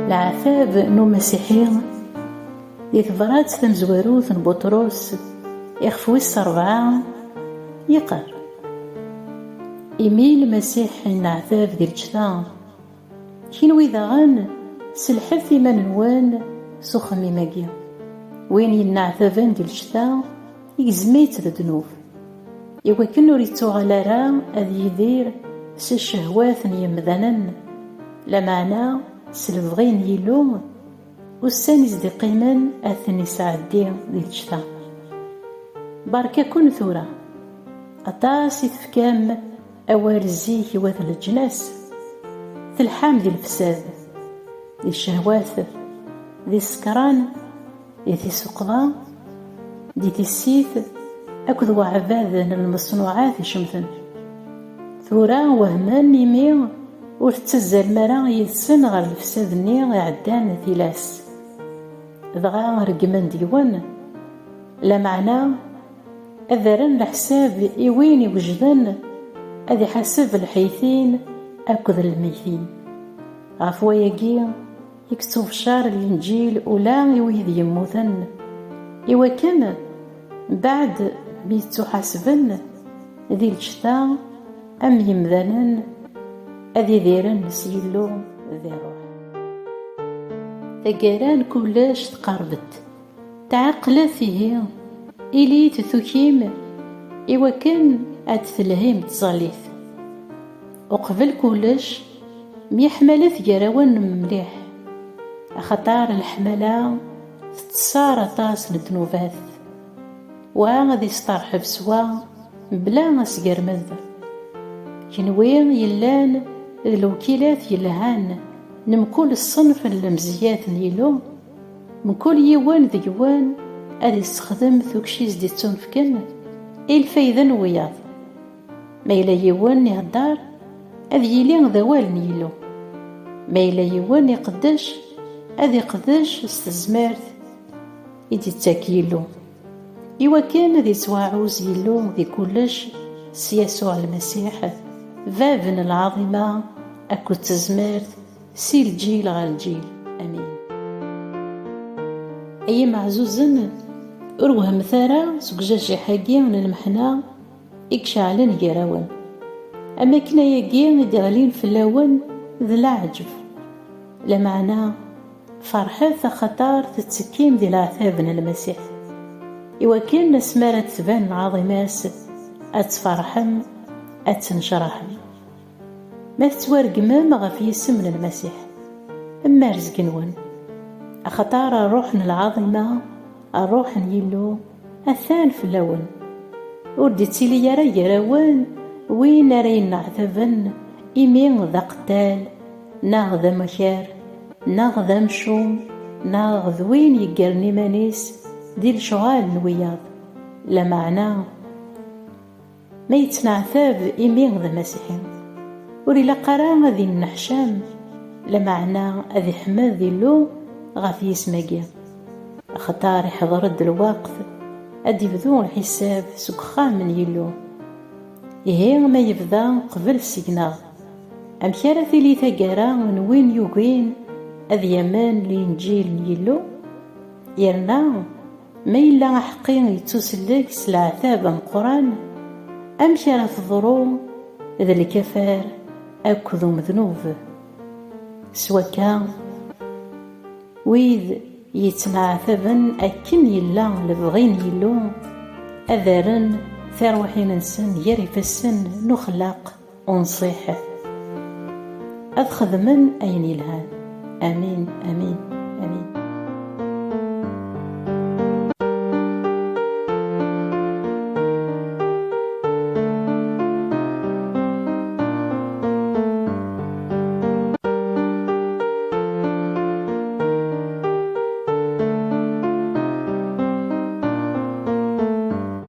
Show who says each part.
Speaker 1: العفاف نو مسيحيين دي تبرات تمزواروث بطرس يخفويس 4 يقر إيميل مسيح العفاف ديال الجثا كينوي ذاغن سلحف إيمان نوان سخمي ماكيا وين ينعفافان ديال الجثا يكزميت الذنوب إوا كنو ريتو على راه أذ يدير الشهوات يمذنن لا معنى سلفغين يلوم والسانيز دي قيمان أثني سعدي ديال الجثا باركا كون ثورة أطاس يتفكام أوار الزيك واثل الجناس تلحام ديال الفساد ديال الشهوات ديال السكران ديال السقضاء ديال السيث أكد وعباد المصنوعات يشمثن ثورة وهمان نيمي ورتزا المرا يدسن غير الفساد ني عدان ثلاث دغا رقمان ديوان لا معنى أذرن الحساب إوين يوجدن أذي حسب الحيثين أكد الميثين غفواياكي يكتب شار الإنجيل ولا يويذ يموثن إوا كان بعد بيتو حاسبن ذي الجثا أم يمذنن أذي ديرن سيلو ذي روح تقاران كلاش تقربت تعقل فيه إلي تثكيم إوا كان أتثلهيم تصاليث وقبل كلاش ميحملة ثقراوان مليح أخطار الحملة تتصار طاس الذنوبات وغادي يسترحب سوا بلا أسقر مذر كنوين يلان الوكيلات يلهان نمكل الصنف المزيات نيلو من كل يوان ذيوان أدي يستخدم ثوكشيز دي تنفكن الفايدة نوياض ما إلا يوان يهدار أذي يلي ذوال نيلو ما إلا يوان يقدش أذي يقدش استزمارت إدي تاكيلو إوا كان ذي سواعوز يلو ذي كلش سياسو على المسيح فابن العظيمة أكو تزمارت سي الجيل غير الجيل أمين. أي معزوزن أروه مثارا سكجاجي حاجي من المحنا إكشعلن يراون أما كنا يجي دغلين في اللون ذي العجب لا معنى فرحات خطار تتسكيم دي العذاب المسيح إوا كان نسمارة تبان العظيمات أتفرحم أتنشرحم ما تتوارقمام غف يسم المسيح أما رزق نون أخطار الروح العظيمة الروح يلو أثان في اللون وردتي لي يراوان وين رين عذبن إيمين ذا قتال ناغ ذا مكار ناغ ذا مشوم ناغ ذوين يقرني مانيس ديال شغال نوياض لا معنى ما يتنعثاب إيمين ذا مسيحين وري لا قرا ذي النحشام لا معنى ذي حماد ذي اللو غافي يسماقيا خطار يحضر الوقت أدي بدون الحساب سكخا من يلو إيه ما يبدا قبل السجناغ أمكارا ثلي ثقارا من وين يوقين أذ يمان لإنجيل يلو يرنا ما إلا حقين يتوسلك سلعثاب مقران أمكارا تضرو ذا الكفار أكذو مذنوب سواكا ويذ يتنعثبن أكن يلا لبغين يلو أذارن ثروحين نسن يرف السن نخلق ونصيح أذ خدمن أين يلهان آمين آمين.